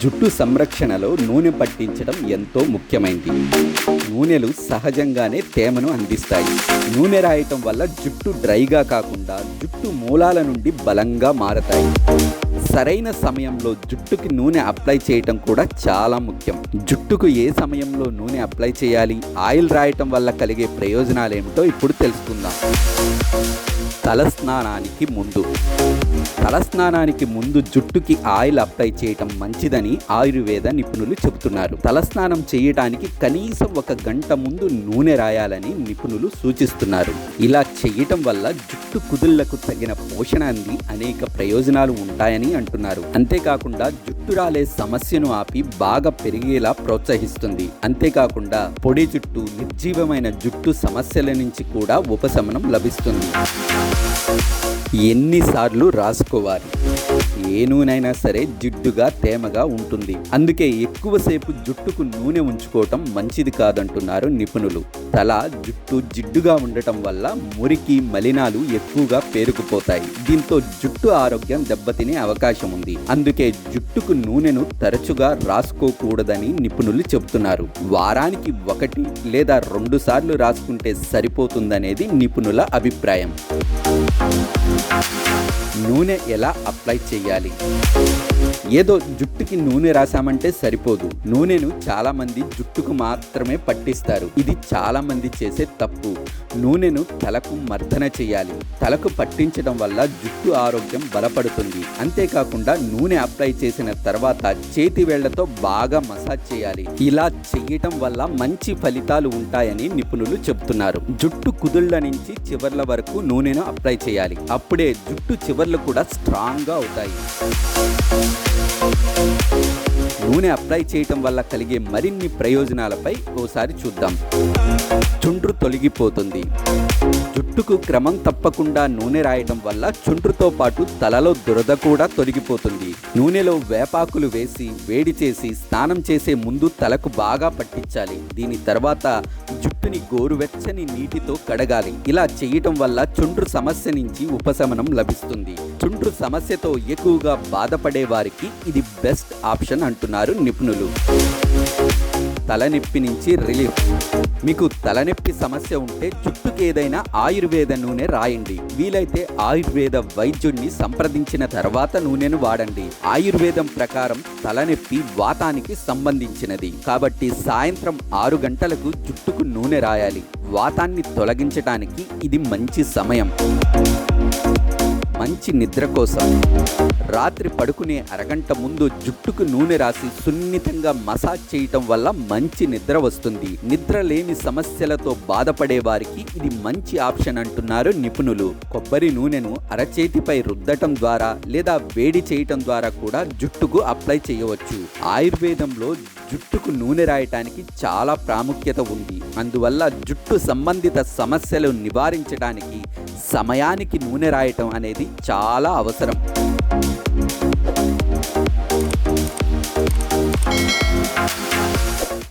జుట్టు సంరక్షణలో నూనె పట్టించడం ఎంతో ముఖ్యమైనది. నూనెలు సహజంగానే తేమను అందిస్తాయి. నూనె రాయటం వల్ల జుట్టు డ్రైగా కాకుండా జుట్టు మూలాల నుండి బలంగా మారతాయి. సరైన సమయంలో జుట్టుకి నూనె అప్లై చేయటం కూడా చాలా ముఖ్యం. జుట్టుకు ఏ సమయంలో నూనె అప్లై చేయాలి, ఆయిల్ రాయటం వల్ల కలిగే ప్రయోజనాలు ఏమిటో ఇప్పుడు తెలుసుకుందాం. తలస్నానానికి ముందు జుట్టుకి ఆయిల్ అప్లై చేయటం మంచిదని ఆయుర్వేద నిపుణులు చెబుతున్నారు. తలస్నానం చేయటానికి కనీసం 1 గంట ముందు నూనె రాయాలని నిపుణులు సూచిస్తున్నారు. ఇలా చేయటం వల్ల జుట్టు కుదుళ్లకు తగిన పోషణ అంది అనేక ప్రయోజనాలు ఉంటాయని అంటున్నారు. అంతేకాకుండా జుట్టు రాలే సమస్యను ఆపి బాగా పెరిగేలా ప్రోత్సహిస్తుంది. అంతేకాకుండా పొడి జుట్టు, నిర్జీవమైన జుట్టు సమస్యల నుంచి కూడా ఉపశమనం లభిస్తుంది. ఎన్నిసార్లు రాసుకోవాలి? ఏ నూనెైనా సరే జిడ్డుగా తేమగా ఉంటుంది. అందుకే ఎక్కువసేపు జుట్టుకు నూనె ఉంచుకోవటం మంచిది కాదంటున్నారు నిపుణులు. తల, జుట్టు జిడ్డుగా ఉండటం వల్ల మురికి, మలినాలు ఎక్కువగా పేరుకుపోతాయి. దీంతో జుట్టు ఆరోగ్యం దెబ్బతినే అవకాశం ఉంది. అందుకే జుట్టుకు నూనెను తరచుగా రాసుకోకూడదని నిపుణులు చెబుతున్నారు. వారానికి 1 లేదా 2 సార్లు రాసుకుంటే సరిపోతుందనేది నిపుణుల అభిప్రాయం. నూనె ఎలా అప్లై చేయాలి? ఏదో జుట్టుకి నూనె రాసామంటే సరిపోదు. నూనెను చాలామంది జుట్టుకు మాత్రమే పట్టిస్తారు. ఇది చాలామంది చేసే తప్పు. నూనెను తలకు మర్దన చేయాలి. తలకు పట్టించడం వల్ల జుట్టు ఆరోగ్యం బలపడుతుంది. అంతేకాకుండా నూనె అప్లై చేసిన తర్వాత చేతి వేళ్లతో బాగా మసాజ్ చేయాలి. ఇలా చేయటం వల్ల మంచి ఫలితాలు ఉంటాయని నిపుణులు చెబుతున్నారు. జుట్టు కుదుళ్ల నుంచి చివర్ల వరకు నూనెను అప్లై చేయాలి. అప్పుడే జుట్టు చివర్లు కూడా స్ట్రాంగ్గా అవుతాయి. నూనె అప్లై చేయటం వల్ల కలిగే మరిన్ని ప్రయోజనాలపై ఓసారి చూద్దాం. చుండ్రు తొలగిపోతుంది. జుట్టుకు క్రమం తప్పకుండా నూనె రాయటం వల్ల చుండ్రుతో పాటు తలలో దురద కూడా తొలగిపోతుంది. నూనెలో వేపాకులు వేసి వేడి చేసి స్నానం చేసే ముందు తలకు బాగా పట్టించాలి. దీని తర్వాత జుట్టుని గోరువెచ్చని నీటితో కడగాలి. ఇలా చేయటం వల్ల చుండ్రు సమస్య నుంచి ఉపశమనం లభిస్తుంది. చుండ్రు సమస్యతో ఎక్కువగా బాధపడే వారికి ఇది బెస్ట్ ఆప్షన్ అంటున్నారు నిపుణులు. తలనొప్పి నుంచి రిలీఫ్. మీకు తలనొప్పి సమస్య ఉంటే జుట్టుకి ఏదైనా ఆయుర్వేద నూనె రాయండి. వీలైతే ఆయుర్వేద వైద్యుడిని సంప్రదించిన తర్వాత నూనెను వాడండి. ఆయుర్వేదం ప్రకారం తలనొప్పి వాతానికి సంబంధించినది కాబట్టి సాయంత్రం 6 గంటలకు జుట్టుకు నూనె రాయాలి. వాతాన్ని తొలగించడానికి ఇది మంచి సమయం. మంచి నిద్ర కోసం రాత్రి పడుకునే అరగంట ముందు జుట్టుకు నూనె రాసి సున్నితంగా మసాజ్ చేయటం వల్ల మంచి నిద్ర వస్తుంది. నిద్ర లేని సమస్యలతో బాధపడే వారికి ఇది మంచి ఆప్షన్ అంటున్నారు నిపుణులు. కొబ్బరి నూనెను అరచేతిపై రుద్దటం ద్వారా లేదా వేడి చేయటం ద్వారా కూడా జుట్టుకు అప్లై చేయవచ్చు. ఆయుర్వేదంలో జుట్టుకు నూనె రాయటానికి చాలా ప్రాముఖ్యత ఉంది. అందువల్ల జుట్టు సంబంధిత సమస్యలు నివారించడానికి సమయానికి నూనె రాయటం అనేది చాలా అవసరం.